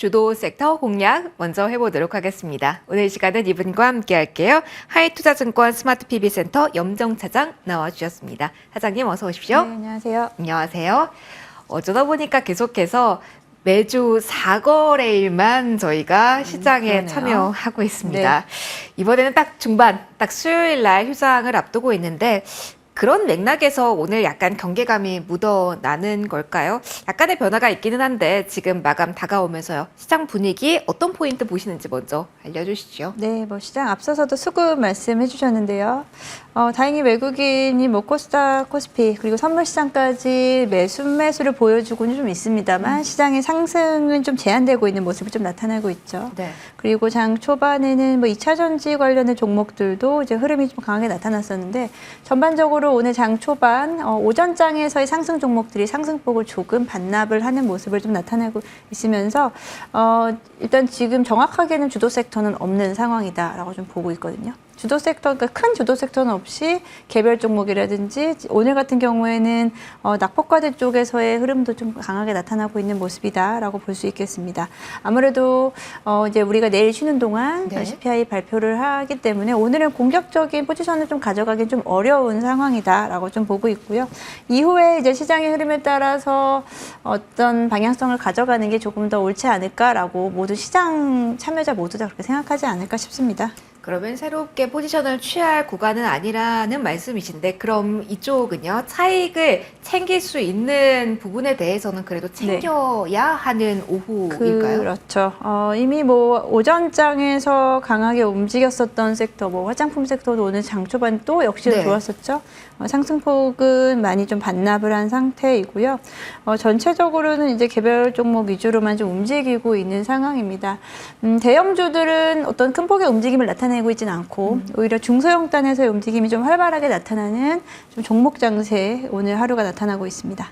주도 섹터 공략 먼저 해보도록 하겠습니다. 오늘 시간은 이분과 함께 할게요. 하이투자증권 스마트 PB센터 염정 차장 나와주셨습니다. 사장님 어서 오십시오. 네, 안녕하세요. 안녕하세요. 어쩌다 보니까 계속해서 매주 4거래일만 저희가 시장에 그러네요. 참여하고 있습니다. 네. 이번에는 딱 중반, 딱 수요일 날 휴장을 앞두고 있는데 그런 맥락에서 오늘 약간 경계감이 묻어나는 걸까요? 약간의 변화가 있기는 한데 지금 마감 다가오면서요. 시장 분위기 어떤 포인트 보시는지 먼저 알려주시죠. 네, 시장 앞서서도 수급 말씀해 주셨는데요. 다행히 외국인이 코스닥, 코스피 그리고 선물 시장까지 매수를 보여주고는 좀 있습니다만 시장의 상승은 좀 제한되고 있는 모습을 좀 나타나고 있죠. 네. 그리고 장 초반에는 2차 전지 관련된 종목들도 이제 흐름이 좀 강하게 나타났었는데 전반적으로 오늘 장 초반 오전장에서의 상승 종목들이 상승폭을 조금 반납을 하는 모습을 좀 나타내고 있으면서 일단 지금 정확하게는 주도 섹터는 없는 상황이다라고 좀 보고 있거든요. 주도 섹터, 그러니까 큰 주도 섹터는 없이 개별 종목이라든지 오늘 같은 경우에는 낙폭과대 쪽에서의 흐름도 좀 강하게 나타나고 있는 모습이다라고 볼 수 있겠습니다. 아무래도 이제 우리가 내일 쉬는 동안 네. CPI 발표를 하기 때문에 오늘은 공격적인 포지션을 좀 가져가긴 좀 어려운 상황이다라고 좀 보고 있고요. 이후에 이제 시장의 흐름에 따라서 어떤 방향성을 가져가는 게 조금 더 옳지 않을까라고 모두 시장 참여자 모두 다 그렇게 생각하지 않을까 싶습니다. 그러면 새롭게 포지션을 취할 구간은 아니라는 말씀이신데 그럼 이쪽은요. 차익을 챙길 수 있는 부분에 대해서는 그래도 챙겨야 하는 오후일까요? 그렇죠. 이미 오전장에서 강하게 움직였었던 섹터, 화장품 섹터도 오늘 장 초반 또 역시 네. 좋았었죠. 상승폭은 많이 좀 반납을 한 상태이고요. 전체적으로는 이제 개별 종목 위주로만 좀 움직이고 있는 상황입니다. 대형주들은 어떤 큰 폭의 움직임을 나타내고 있지는 않고 오히려 중소형단에서의 움직임이 좀 활발하게 나타나는 좀 종목 장세 오늘 하루가 나타나고 있습니다.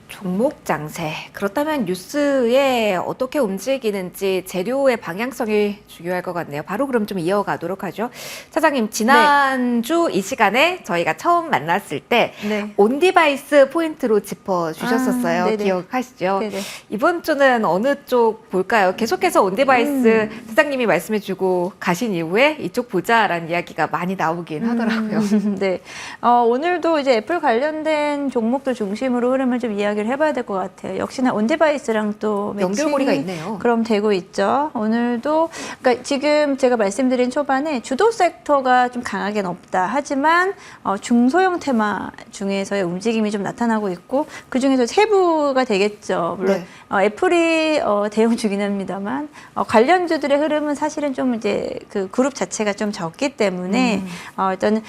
종목 장세. 그렇다면 뉴스에 어떻게 움직이는지 재료의 방향성이 중요할 것 같네요. 바로 그럼 좀 이어가도록 하죠. 차장님, 지난주 이 시간에 저희가 처음 만났을 때 네. 온디바이스 포인트로 짚어주셨었어요. 네네. 기억하시죠? 네네. 이번 주는 어느 쪽 볼까요? 계속해서 온디바이스 사장님이 말씀해주고 가신 이후에 이쪽 보자라는 이야기가 많이 나오긴 하더라고요. 네. 오늘도 이제 애플 관련된 종목들 중심으로 흐름을 좀 이야기를 해봐야 될 것 같아요. 역시나 온디바이스랑 또 연결고리가 매칭이 있네요. 그럼 되고 있죠. 오늘도 그러니까 지금 제가 말씀드린 초반에 주도 섹터가 좀 강하게는 없다. 하지만 중소형 테마 중에서의 움직임이 좀 나타나고 있고 그 중에서 세부가 되겠죠. 물론 네. 애플이 대형주긴 합니다만 관련주들의 흐름은 사실은 좀 이제 그 그룹 자체가 좀 적기 때문에 일단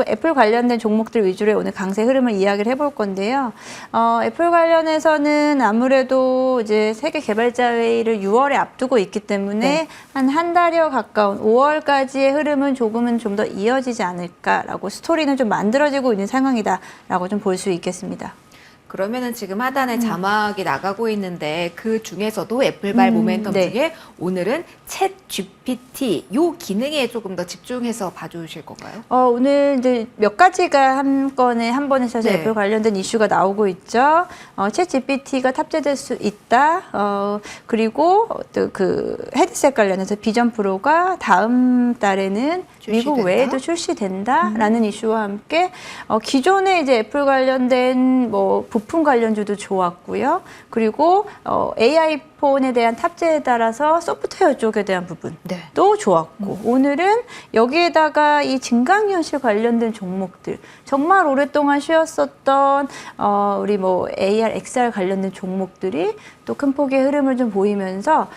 애플 관련된 종목들 위주로 오늘 강세 흐름을 이야기를 해볼 건데요. 애플 관련해서는 아무래도 이제 세계 개발자 회의를 6월에 앞두고 있기 때문에 한 달여 가까운 5월까지의 흐름은 조금은 좀 더 이어지지 않을까라고 스토리는 좀 만들어지고 있는 상황이다라고 좀 볼 수 있겠습니다. 그러면은 지금 하단에 자막이 나가고 있는데 그 중에서도 애플발 모멘텀 네. 중에 오늘은 챗 GPT 요 기능에 조금 더 집중해서 봐주실 건가요? 오늘 이제 몇 가지가 한 번에 있어서 네. 애플 관련된 이슈가 나오고 있죠. 챗 GPT가 탑재될 수 있다. 그리고 또 그 헤드셋 관련해서 비전 프로가 다음 달에는 미국 출시된다? 외에도 출시된다라는 이슈와 함께 기존에 이제 애플 관련된 부품 관련주도 좋았고요. 그리고 AI 폰에 대한 탑재에 따라서 소프트웨어 쪽에 대한 부분도 네. 좋았고 오늘은 여기에다가 이 증강현실 관련된 종목들 정말 오랫동안 쉬었었던 우리 AR, XR 관련된 종목들이 또 큰 폭의 흐름을 좀 보이면서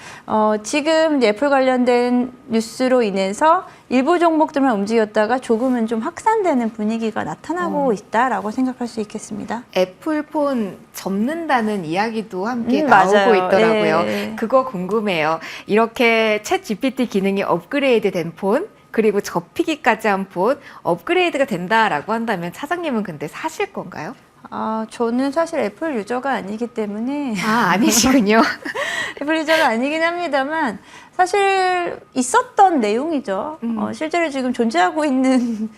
지금 이제 애플 관련된 뉴스로 인해서 일부 종목들만 움직였다가 조금은 좀 확산되는 분위기가 나타나고 있다라고 생각할 수 있겠습니다. 애플폰 접는다는 이야기도 함께 맞아요. 나오고 있더라고요. 예. 그거 궁금해요. 이렇게 챗 GPT 기능이 업그레이드 된 폰, 그리고 접히기까지 한 폰, 업그레이드가 된다라고 한다면 차장님은 근데 사실 건가요? 저는 사실 애플 유저가 아니기 때문에 아니시군요. 애플 유저가 아니긴 합니다만 사실 있었던 내용이죠. 실제로 지금 존재하고 있는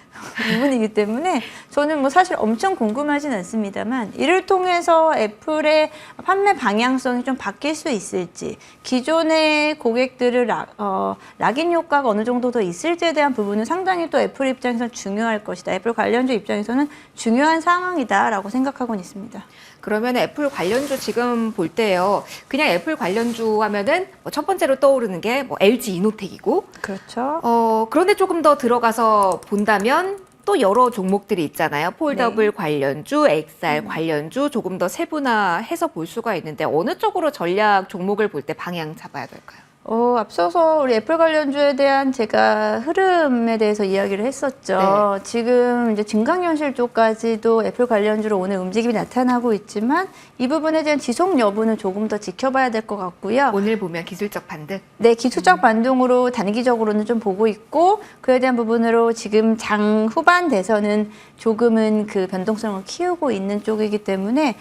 부분이기 때문에 저는 뭐 사실 엄청 궁금하진 않습니다만 이를 통해서 애플의 판매 방향성이 좀 바뀔 수 있을지, 기존의 고객들을 락인 효과가 어느 정도 더 있을지에 대한 부분은 상당히 또 애플 입장에서는 중요할 것이다. 애플 관련주 입장에서는 중요한 상황이다라고 생각하고는 있습니다. 그러면 애플 관련주 지금 볼 때요. 그냥 애플 관련주 하면은 뭐첫 번째로 떠오르는 게 뭐 LG 이노텍이고. 그렇죠. 그런데 조금 더 들어가서 본다면 또 여러 종목들이 있잖아요. 폴더블 관련주, XR 관련주 조금 더 세분화해서 볼 수가 있는데 어느 쪽으로 전략 종목을 볼 때 방향 잡아야 될까요? 앞서서 우리 애플 관련주에 대한 제가 흐름에 대해서 이야기를 했었죠. 네. 지금 이제 증강현실 쪽까지도 애플 관련주로 오늘 움직임이 나타나고 있지만 이 부분에 대한 지속 여부는 조금 더 지켜봐야 될 것 같고요. 오늘 보면 기술적 반등. 네, 기술적 반등으로 단기적으로는 좀 보고 있고 그에 대한 부분으로 지금 장 후반 돼서는 조금은 그 변동성을 키우고 있는 쪽이기 때문에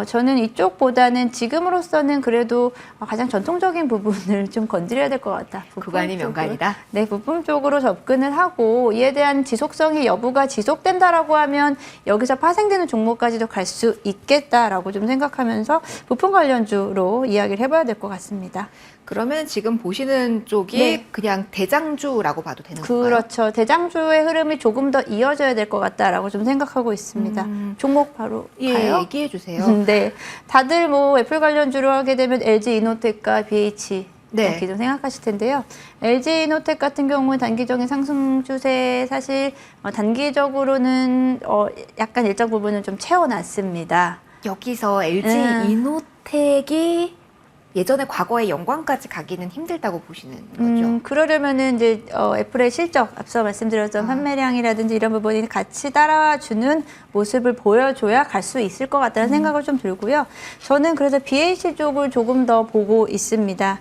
저는 이쪽보다는 지금으로서는 그래도 가장 전통적인 부분을 좀 건드려야 될 것 같다. 구간이 명간이다. 네, 부품 쪽으로 접근을 하고 이에 대한 지속성의 여부가 지속된다라고 하면 여기서 파생되는 종목까지도 갈 수 있겠다라고 좀 생각하면서 부품 관련주로 이야기를 해봐야 될 것 같습니다. 그러면 지금 보시는 쪽이 네. 그냥 대장주라고 봐도 되는 건가요? 그렇죠. 대장주의 흐름이 조금 더 이어져야 될 것 같다라고 좀 생각하고 있습니다. 종목 바로 예, 가요? 얘기해 주세요. 네. 다들 뭐 애플 관련주로 하게 되면 LG 이노텍과 BH 네. 기존 생각하실 텐데요. LG 이노텍 같은 경우는 단기적인 상승 추세 사실 단기적으로는 약간 일정 부분은 좀 채워놨습니다. 여기서 LG 이노텍이 예전에 과거의 영광까지 가기는 힘들다고 보시는 거죠? 그러려면은 이제 애플의 실적, 앞서 말씀드렸던 판매량이라든지 이런 부분이 같이 따라주는 모습을 보여줘야 갈 수 있을 것 같다는 생각을 좀 들고요. 저는 그래서 BH 쪽을 조금 더 보고 있습니다.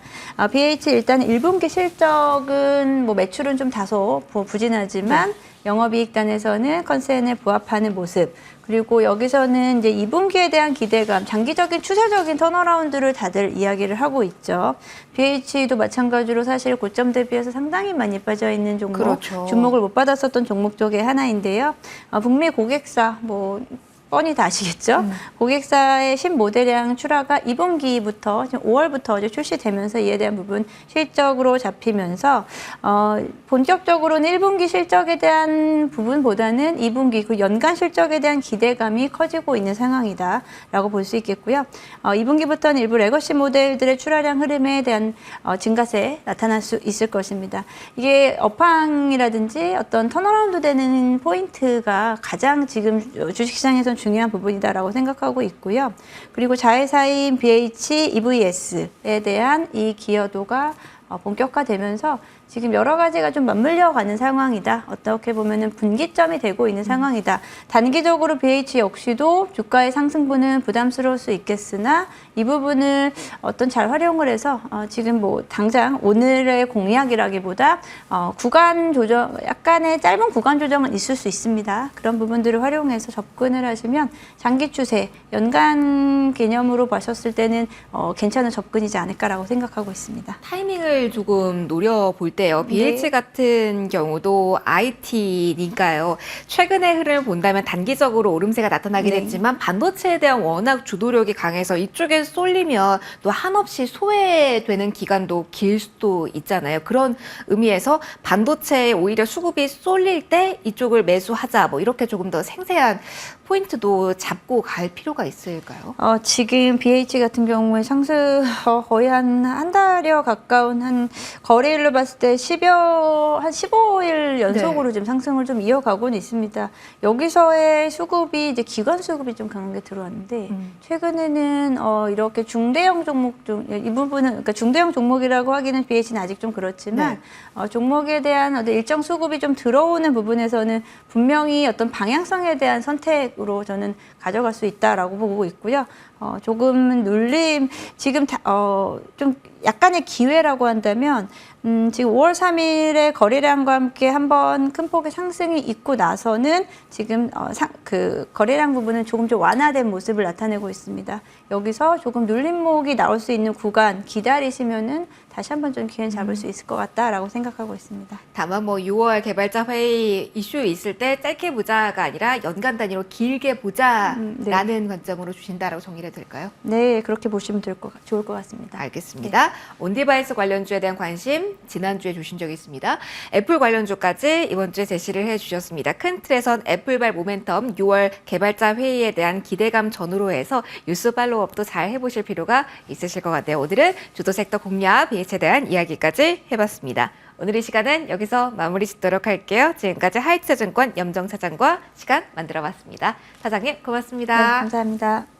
BH 일단 1분기 실적은 뭐 매출은 좀 다소 부진하지만 영업이익단에서는 컨센에 부합하는 모습. 그리고 여기서는 이제 2분기에 대한 기대감, 장기적인 추세적인 턴어라운드를 다들 이야기를 하고 있죠. BH도 마찬가지로 사실 고점 대비해서 상당히 많이 빠져 있는 종목, 그렇죠. 주목을 못 받았었던 종목 중에 하나인데요. 북미 고객사, 뭐 뻔히 다 아시겠죠? 고객사의 신모델량 출하가 2분기부터 지금 5월부터 이제 출시되면서 이에 대한 부분 실적으로 잡히면서 본격적으로는 1분기 실적에 대한 부분보다는 2분기 그 연간 실적에 대한 기대감이 커지고 있는 상황이다라고 볼 수 있겠고요. 2분기부터는 일부 레거시 모델들의 출하량 흐름에 대한 증가세 나타날 수 있을 것입니다. 이게 업황이라든지 어떤 턴어라운드 되는 포인트가 가장 지금 주식시장에서는 중요한 부분이다라고 생각하고 있고요. 그리고 자회사인 BH, EVS에 대한 이 기여도가 본격화되면서 지금 여러 가지가 좀 맞물려 가는 상황이다. 어떻게 보면은 분기점이 되고 있는 상황이다. 단기적으로 BH 역시도 주가의 상승분은 부담스러울 수 있겠으나 이 부분을 어떤 잘 활용을 해서 지금 뭐 당장 오늘의 공약이라기보다 구간 조정, 약간의 짧은 구간 조정은 있을 수 있습니다. 그런 부분들을 활용해서 접근을 하시면 장기 추세, 연간 개념으로 보셨을 때는 괜찮은 접근이지 않을까라고 생각하고 있습니다. 타이밍을 조금 노려볼 때요. BH 네. 같은 경우도 IT니까요. 최근의 흐름을 본다면 단기적으로 오름세가 나타나긴 네. 했지만 반도체에 대한 워낙 주도력이 강해서 이쪽에 쏠리면 또 한없이 소외되는 기간도 길 수도 있잖아요. 그런 의미에서 반도체에 오히려 수급이 쏠릴 때 이쪽을 매수하자 뭐 이렇게 조금 더 생생한 포인트도 잡고 갈 필요가 있을까요? 지금 BH 같은 경우에 상승 거의 한 달여 가까운 한 거래일로 봤을 때 한 15일 연속으로 지금 상승을 좀 이어가고는 있습니다. 여기서의 수급이 이제 기관 수급이 좀 강하게 들어왔는데 최근에는 이렇게 중대형 종목 이 부분은 그러니까 중대형 종목이라고 하기는 BH는 아직 좀 그렇지만 종목에 대한 어떤 일정 수급이 좀 들어오는 부분에서는 분명히 어떤 방향성에 대한 선택으로 저는 가져갈 수 있다라고 보고 있고요. 조금 눌림 지금 좀 약간의 기회라고 한다면 지금 5월 3일에 거래량과 함께 한번 큰 폭의 상승이 있고 나서는 지금 그 거래량 부분은 조금 좀 완화된 모습을 나타내고 있습니다. 여기서 조금 눌림목이 나올 수 있는 구간 기다리시면은 다시 한번 좀 기회는 잡을 수 있을 것 같다라고 생각하고 있습니다. 다만 뭐 6월 개발자 회의 이슈 있을 때 짧게 보자가 아니라 연간 단위로 길게 보자라는 관점으로 주신다라고 정리를 될까요? 네, 그렇게 보시면 좋을 것 같습니다. 알겠습니다. 온디바이스 관련주에 대한 관심 지난주에 주신 적이 있습니다. 애플 관련주까지 이번 주에 제시를 해주셨습니다. 큰 틀에선 애플발 모멘텀 6월 개발자 회의에 대한 기대감 전후로 해서 뉴스 팔로우업도 잘 해보실 필요가 있으실 것 같아요. 오늘은 주도 섹터 공략, BH에 대한 이야기까지 해봤습니다. 오늘 이 시간은 여기서 마무리 짓도록 할게요. 지금까지 하이트증권 염정 차장과 시간 만들어봤습니다. 사장님 고맙습니다. 네, 감사합니다.